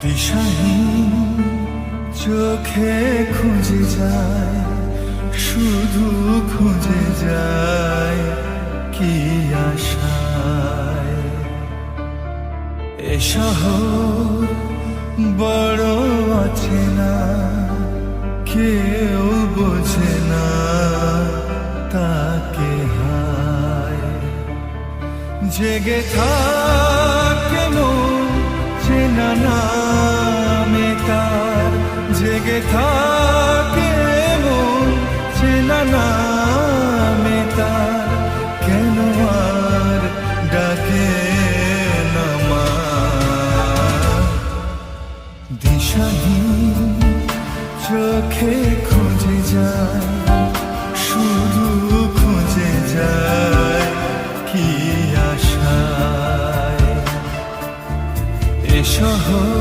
দিশাহীন চোখে খুঁজে যায়, শুধু খুঁজে যায় কি আশায়। এ শহর বড় অচেনা, কেউ বোঝে না তাকে হায়। জেগে থাকে মন চেনা নামে তার, জেগে থাকে মন চেনা নামে তার, কেন আর ডাকে না মা। দিশাহীন চোখে খুঁজে যায়, শুধু খুঁজে যায় কি আশায়। এ শহর